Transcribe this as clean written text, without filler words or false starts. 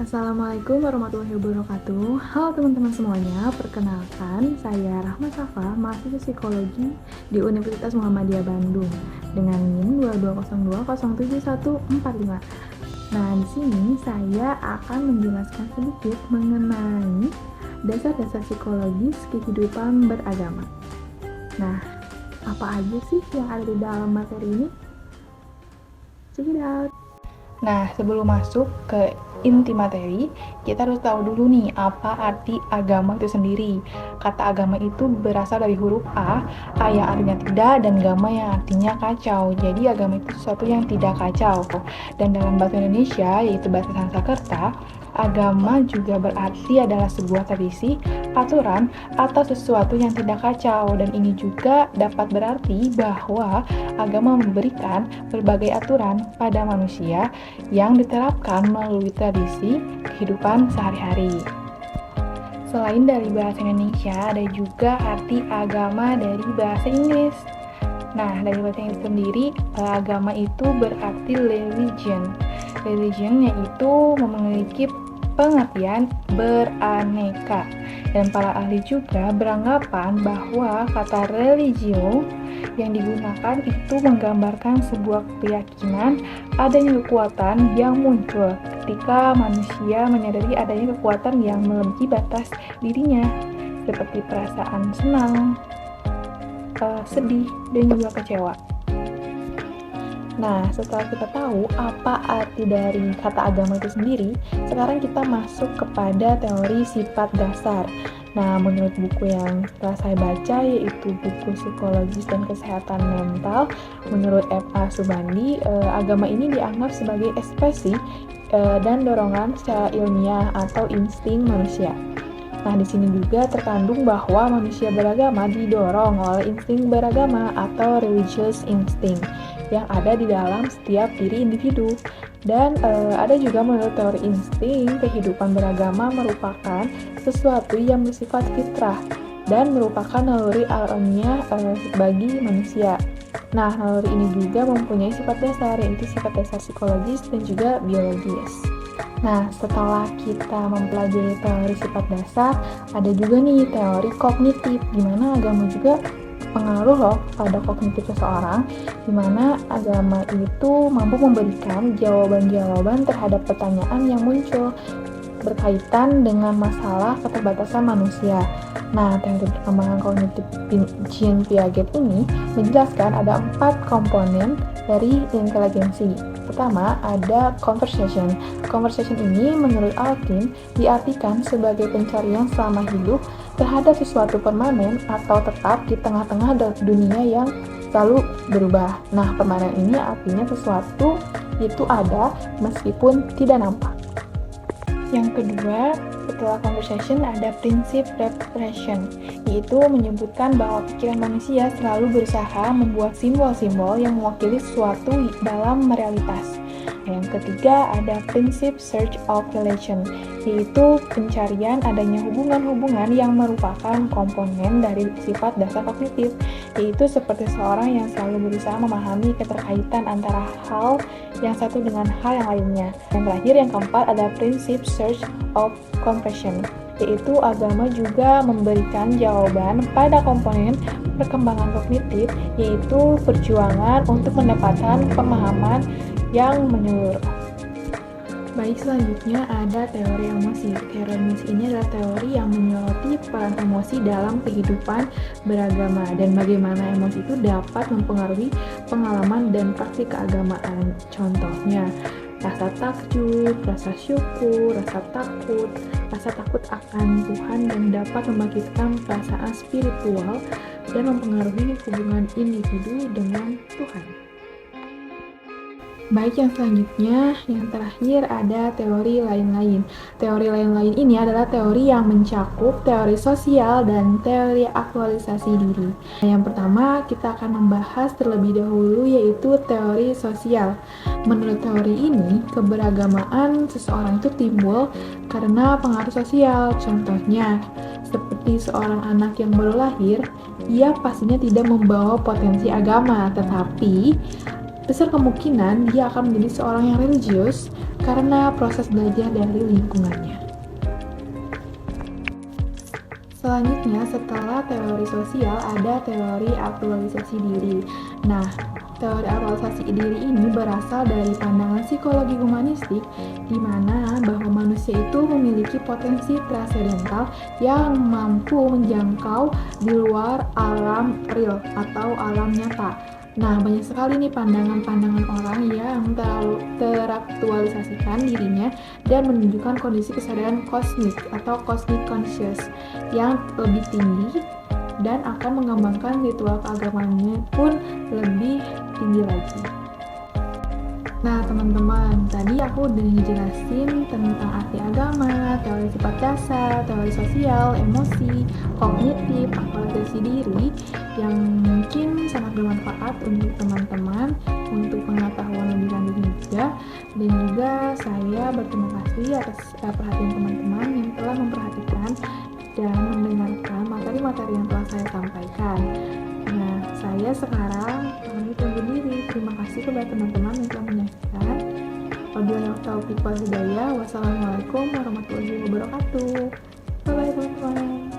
Assalamualaikum warahmatullahi wabarakatuh. Halo teman-teman semuanya, perkenalkan saya Rahma Safa, mahasiswa psikologi di Universitas Muhammadiyah Bandung dengan NIM 2202071145. Nah, di sini saya akan menjelaskan sedikit mengenai dasar-dasar psikologis kehidupan beragama. Nah, apa aja sih yang ada di dalam materi ini? Check it out. Nah, sebelum masuk ke inti materi, kita harus tahu dulu nih apa arti agama itu sendiri. Kata agama itu berasal dari huruf A yang artinya tidak, dan gama yang artinya kacau. Jadi agama itu sesuatu yang tidak kacau. Dan dalam bahasa Indonesia, yaitu bahasa Sanskerta, agama juga berarti adalah sebuah tradisi, aturan, atau sesuatu yang tidak kacau. Dan ini juga dapat berarti bahwa agama memberikan berbagai aturan pada manusia yang diterapkan melalui tradisi kehidupan sehari-hari. Selain dari bahasa Indonesia, ada juga arti agama dari bahasa Inggris. Nah, dari bahasa Inggris sendiri, agama itu berarti religion. Religion yaitu memiliki pengertian beraneka. Dan para ahli juga beranggapan bahwa kata religio yang digunakan itu menggambarkan sebuah keyakinan adanya kekuatan yang muncul ketika manusia menyadari adanya kekuatan yang melebihi batas dirinya, seperti perasaan senang, sedih, dan juga kecewa. Nah, setelah kita tahu apa arti dari kata agama itu sendiri, sekarang kita masuk kepada teori sifat dasar. Nah, menurut buku yang telah saya baca, yaitu buku Psikologis dan Kesehatan Mental, menurut Eva Subandi, agama ini dianggap sebagai ekspresi dan dorongan secara ilmiah atau insting manusia. Nah, di sini juga terkandung bahwa manusia beragama didorong oleh insting beragama atau religious instinct yang ada di dalam setiap diri individu. Dan ada juga menurut teori insting, kehidupan beragama merupakan sesuatu yang bersifat fitrah dan merupakan naluri alamiah bagi manusia. Nah, naluri ini juga mempunyai sifat dasar, yaitu sifat dasar psikologis dan juga biologis. Nah, setelah kita mempelajari teori sifat dasar, ada juga nih teori kognitif, di mana agama juga pengaruh loh pada kognitif seseorang, di mana agama itu mampu memberikan jawaban-jawaban terhadap pertanyaan yang muncul berkaitan dengan masalah keterbatasan manusia. Nah, teori perkembangan kognitif Jean Piaget ini menjelaskan ada 4 komponen dari inteligensi. Pertama, ada conversation. Conversation ini menurut Alkin diartikan sebagai pencarian selama hidup terhadap sesuatu permanen atau tetap di tengah-tengah dunia yang selalu berubah. Nah, permanen ini artinya sesuatu itu ada meskipun tidak nampak. Yang kedua, setelah conversation ada prinsip repression, yaitu menyebutkan bahwa pikiran manusia selalu berusaha membuat simbol-simbol yang mewakili sesuatu dalam realitas. Yang ketiga ada prinsip search of relation, yaitu pencarian adanya hubungan-hubungan yang merupakan komponen dari sifat dasar kognitif, yaitu seperti seorang yang selalu berusaha memahami keterkaitan antara hal yang satu dengan hal yang lainnya. Dan terakhir, yang keempat ada prinsip search of compression, yaitu agama juga memberikan jawaban pada komponen perkembangan kognitif, yaitu perjuangan untuk mendapatkan pemahaman yang menyeluruh. Baik, selanjutnya ada teori emosi. Teori emosi ini adalah teori yang menyoroti peran emosi dalam kehidupan beragama dan bagaimana emosi itu dapat mempengaruhi pengalaman dan praktik keagamaan. Contohnya, rasa takjub, rasa syukur, rasa takut akan Tuhan, dan dapat membangkitkan perasaan spiritual dan mempengaruhi hubungan individu dengan Tuhan. Baik, yang selanjutnya, yang terakhir ada teori lain-lain. Teori lain-lain ini adalah teori yang mencakup teori sosial dan teori aktualisasi diri. Yang pertama, kita akan membahas terlebih dahulu yaitu teori sosial. Menurut teori ini, keberagamaan seseorang itu timbul karena pengaruh sosial. Contohnya, seperti seorang anak yang baru lahir, ia pastinya tidak membawa potensi agama, tetapi besar kemungkinan dia akan menjadi seorang yang religius karena proses belajar dari lingkungannya. Selanjutnya, setelah teori sosial, ada teori aktualisasi diri. Nah, teori aktualisasi diri ini berasal dari pandangan psikologi humanistik, di mana bahwa manusia itu memiliki potensi transendental yang mampu menjangkau di luar alam real atau alam nyata. Nah, banyak sekali nih pandangan-pandangan orang yang teraktualisasikan dirinya dan menunjukkan kondisi kesadaran kosmik atau cosmic conscious yang lebih tinggi dan akan mengembangkan ritual keagamaannya pun lebih tinggi lagi. Nah teman-teman, tadi aku udah ngejelasin tentang arti agama, teori sifat dasar, teori sosial, emosi, kognitif, aktualisasi diri yang mungkin sangat bermanfaat untuk teman-teman untuk pengetahuan lebih lanjutnya juga. Dan juga saya berterima kasih atas perhatian teman-teman yang telah memperhatikan dan mendengarkan materi-materi yang telah saya sampaikan. Nah, saya sekarang pamit undur diri. Terima kasih kepada teman-teman yang telah menyaksikan. Wabillahi taufiq wal hidayah. Wassalamualaikum warahmatullahi wabarakatuh. Bye-bye teman-teman.